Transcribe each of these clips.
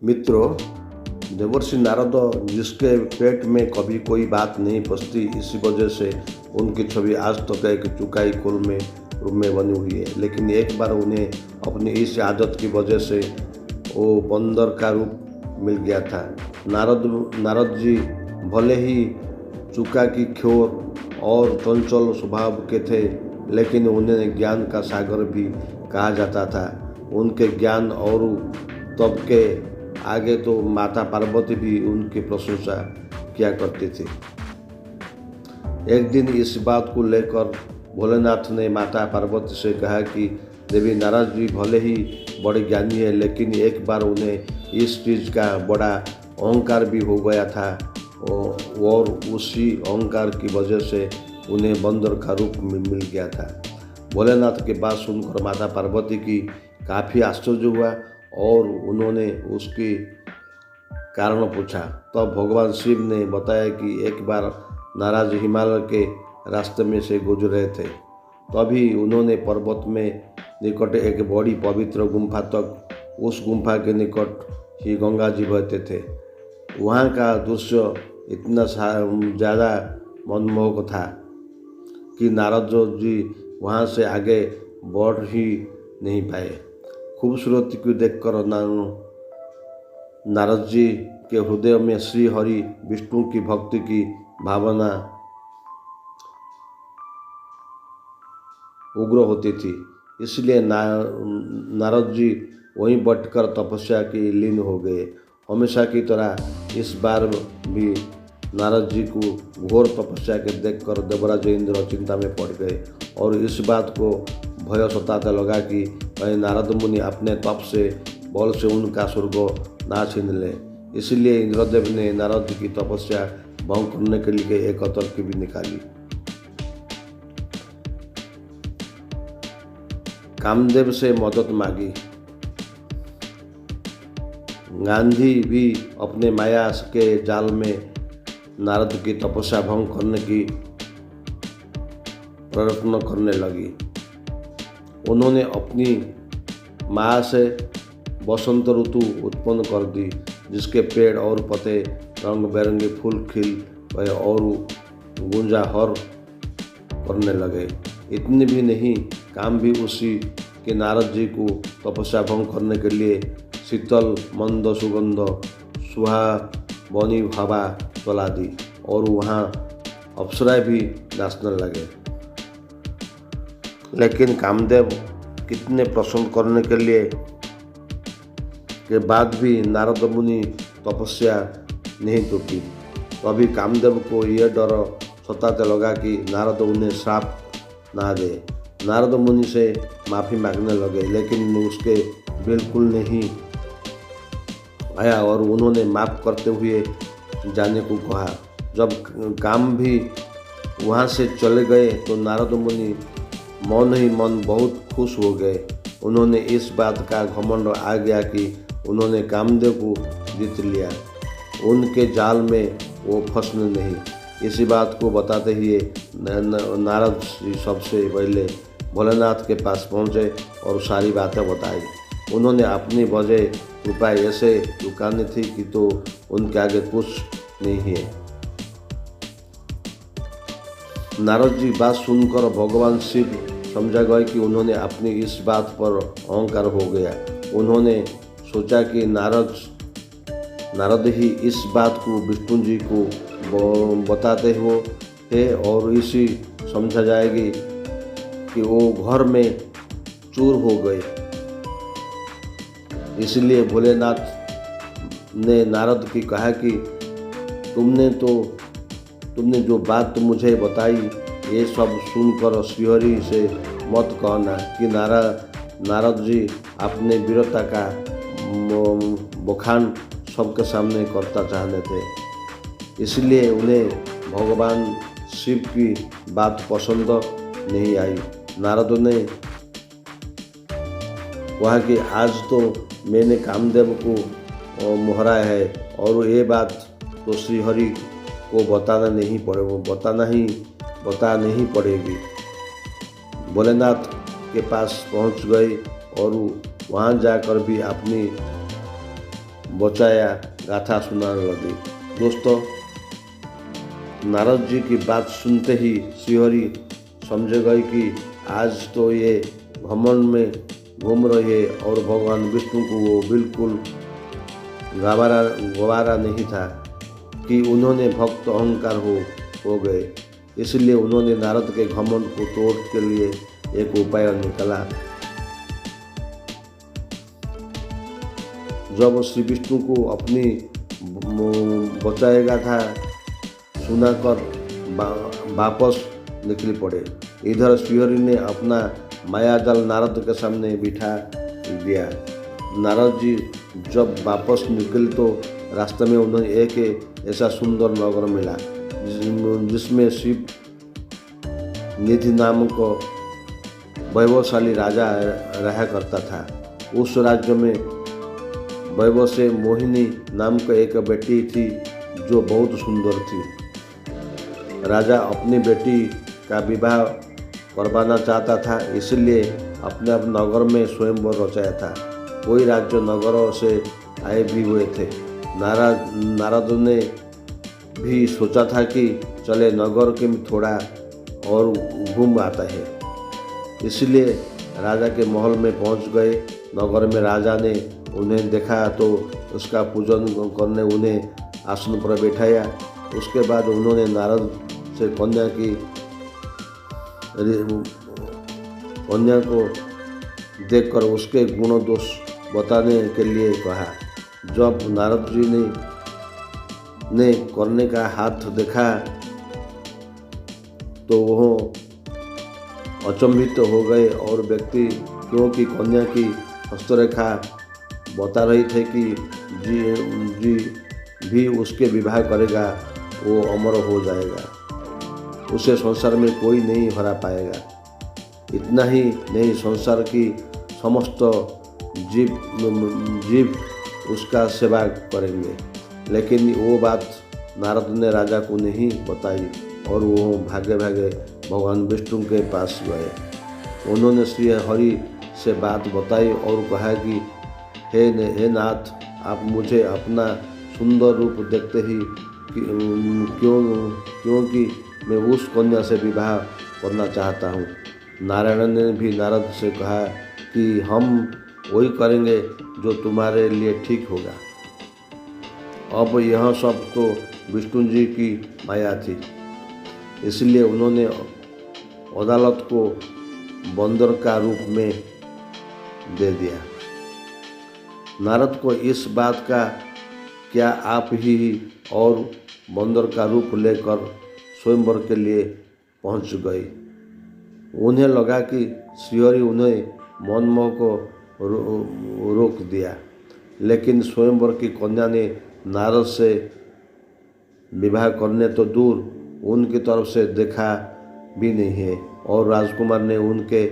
मित्रों, देवर्षि नारद जिसके पेट में कभी कोई बात नहीं पचती, इसी वजह से उनकी छवि आज तक एक चुकाई कुल में रूप में बनी हुई है। लेकिन एक बार उन्हें अपनी इस आदत की वजह से वो बंदर का रूप मिल गया था। नारद जी भले ही चुका की खोर और चंचल स्वभाव के थे, लेकिन उन्हें ज्ञान का सागर भी कहा जाता था। उनके ज्ञान और तब के आगे तो माता पार्वती भी उनकी प्रशंसा किया करती थी। एक दिन इस बात को लेकर भोलेनाथ ने माता पार्वती से कहा कि देवी, नारद जी भले ही बड़े ज्ञानी है, लेकिन एक बार उन्हें इस चीज़ का बड़ा अहंकार भी हो गया था और उसी अहंकार की वजह से उन्हें बंदर का रूप मिल गया था। भोलेनाथ की बात सुनकर माता पार्वती की काफ़ी आश्चर्य हुआ और उन्होंने उसकी कारण पूछा। तब भगवान शिव ने बताया कि एक बार नारद हिमालय के रास्ते में से गुजर रहे थे। तभी उन्होंने पर्वत में निकट एक बड़ी पवित्र गुम्फा तक, उस गुम्फा के निकट ही गंगा जी बहते थे। वहाँ का दृश्य इतना ज़्यादा मनमोहक था कि नारद जी वहाँ से आगे बढ़ ही नहीं पाए। खूबसूरती को देखकर नारद जी के हृदय में श्री हरि विष्णु की भक्ति की भावना उग्र होती थी। इसलिए नारद जी वहीं बैठकर तपस्या की लीन हो गए। हमेशा की तरह इस बार भी नारद जी को घोर तपस्या के देखकर देवराज इंद्र चिंता में पड़ गए और इस बात को भय सताता लगा कि कहीं नारद मुनि अपने तप से बल से उनका स्वर्ग ना छीन ले। इसलिए इंद्रदेव ने नारद जी की तपस्या भंग करने के लिए एक तरकीब भी निकाली। कामदेव से मदद मांगी। गांधी भी अपने माया के जाल में नारद की तपस्या भंग करने की प्रयत्न करने लगी। उन्होंने अपनी माया से बसंत ऋतु उत्पन्न कर दी, जिसके पेड़ और पत्ते रंग बिरंगे फूल खिल गए और गुंजाहर करने लगे। इतनी भी नहीं, काम भी उसी के नारद जी को तपस्या भंग करने के लिए शीतल मंद सुगंध सुहावनी हवा चला दी और वहाँ अप्सराएं भी नाचने लगे। लेकिन कामदेव कितने प्रसन्न करने के लिए के बाद भी नारद मुनि तपस्या नहीं टूटी। तभी कामदेव को यह डर सताते लगा कि नारद उन्हें श्राप ना दे। नारद मुनि से माफ़ी मांगने लगे, लेकिन उसके बिल्कुल नहीं आया और उन्होंने माफ़ करते हुए जाने को कहा। जब काम भी वहाँ से चले गए तो नारद मुनि मन ही मन बहुत खुश हो गए। उन्होंने इस बात का घमंड आ गया कि उन्होंने कामदेव को जीत लिया, उनके जाल में वो फंसने नहीं। इसी बात को बताते हुए नारद जी सबसे पहले भोलेनाथ के पास पहुँचे और सारी बातें बताई। उन्होंने अपनी वजह उपाय ऐसे लुकानी थी कि तो उनके आगे कुछ नहीं है। नारद जी बात सुनकर भगवान शिव समझा गए कि उन्होंने अपनी इस बात पर अहंकार हो गया। उन्होंने सोचा कि नारद ही इस बात को विष्णु जी को बताते हुए और इसी समझा जाएगी कि वो घर में चूर हो गए। इसलिए भोलेनाथ ने नारद की कहा कि तुमने जो बात मुझे बताई, ये सब सुनकर श्रीहरि से मत कहना कि नारद जी अपने वीरता का बखान सबके सामने करता चाहते थे। इसलिए उन्हें भगवान शिव की बात पसंद नहीं आई। नारद ने कहा कि आज तो मैंने कामदेव को मोहरा है और ये बात तो श्रीहरि को बता नहीं पड़ेगी। भोलेनाथ के पास पहुंच गए और वहां जाकर भी अपनी बचाया गाथा सुनाने लगी। दोस्तों, नारद जी की बात सुनते ही श्रीहरि समझ गए कि आज तो ये घमंड में घूम रहे और भगवान विष्णु को वो बिल्कुल गवारा नहीं था कि उन्होंने भक्त अहंकार हो गए। इसलिए उन्होंने नारद के घमंड को तोड़ के लिए एक उपाय निकाला। जब श्री विष्णु को अपनी बचाएगा था सुनाकर वापस निकल पड़े। इधर श्रीहरि ने अपना मायाजाल नारद के सामने बिठा दिया। नारद जी जब वापस निकले तो रास्ते में उन्हें एक ऐसा सुंदर नगर मिला जिसमें शिव निधि नाम को वैभवशाली राजा रहा करता था। उस राज्य में वैभव से मोहिनी नाम का एक बेटी थी जो बहुत सुंदर थी। राजा अपनी बेटी का विवाह करवाना चाहता था, इसलिए अपने नगर में स्वयंवर रचाया था। कोई राज्य नगरों से आए भी हुए थे। नारद ने भी सोचा था कि चले नगर के थोड़ा और घूम आता है, इसलिए राजा के महल में पहुंच गए। नगर में राजा ने उन्हें देखा तो उसका पूजन करने उन्हें आसन पर बैठाया। उसके बाद उन्होंने नारद से कन्या को देखकर उसके गुण दोष बताने के लिए कहा। जब नारद जी ने कन्या का हाथ देखा तो वह अचंभित हो गए और व्यक्ति क्योंकि कन्या की हस्तरेखा बता रही थे कि जी भी उसके विवाह करेगा वो अमर हो जाएगा, उसे संसार में कोई नहीं हरा पाएगा। इतना ही नहीं, संसार की समस्त जीव उसका सेवा करेंगे। लेकिन वो बात नारद ने राजा को नहीं बताई और वो भागे भागे भगवान विष्णु के पास गए। उन्होंने श्री हरि से बात बताई और कहा कि हे नाथ, आप मुझे अपना सुंदर रूप देखते ही क्योंकि मैं उस कन्या से विवाह करना चाहता हूँ। नारायण ने भी नारद से कहा कि हम वही करेंगे जो तुम्हारे लिए ठीक होगा। अब यह सब तो विष्णु जी की माया थी, इसलिए उन्होंने अदालत को बंदर का रूप में दे दिया। नारद को इस बात का क्या आप ही और बंदर का रूप लेकर स्वयंवर के लिए पहुंच गई। उन्हें लगा कि श्रीहरि उन्हें मनमोह को रोक दिया, लेकिन स्वयंवर की कन्या ने नारद से विवाह करने तो दूर उनकी तरफ से देखा भी नहीं है और राजकुमार ने उनके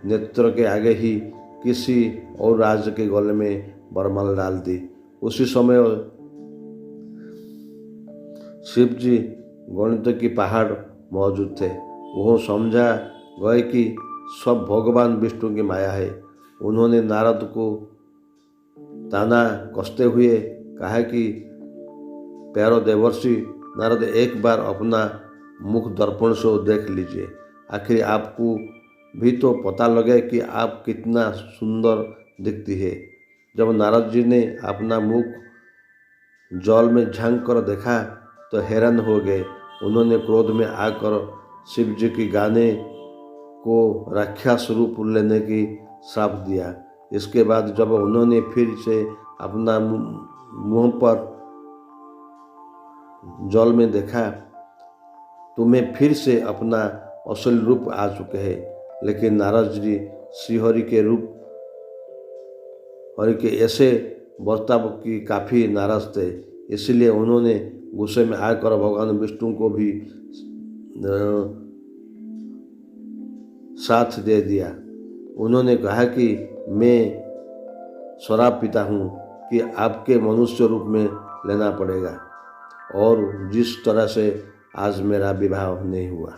नेत्र के आगे ही किसी और राज के गले में बरमाला डाल दी। उसी समय शिव जी गणित की पहाड़ मौजूद थे। वो समझा गए कि सब भगवान विष्णु की माया है। उन्होंने नारद को ताना कसते हुए कहा कि प्यारो देवर्षि नारद, एक बार अपना मुख दर्पण से देख लीजिए, आखिर आपको भी तो पता लगे कि आप कितना सुंदर दिखती है। जब नारद जी ने अपना मुख जल में झांक कर देखा तो हैरान हो गए। उन्होंने क्रोध में आकर शिव जी की गाने को राक्षस रूप लेने की श्राप दिया। इसके बाद जब उन्होंने फिर से अपना मुंह पर जल में देखा तो मैं फिर से अपना असल रूप आ चुके हैं। लेकिन नारद जी श्रीहरि के रूप हरि के ऐसे बर्ताव की काफ़ी नाराज थे, इसलिए उन्होंने गुस्से में आकर भगवान विष्णु को भी साथ दे दिया। उन्होंने कहा कि मैं शराब पीता हूँ कि आपके मनुष्य रूप में लेना पड़ेगा और जिस तरह से आज मेरा विवाह नहीं हुआ।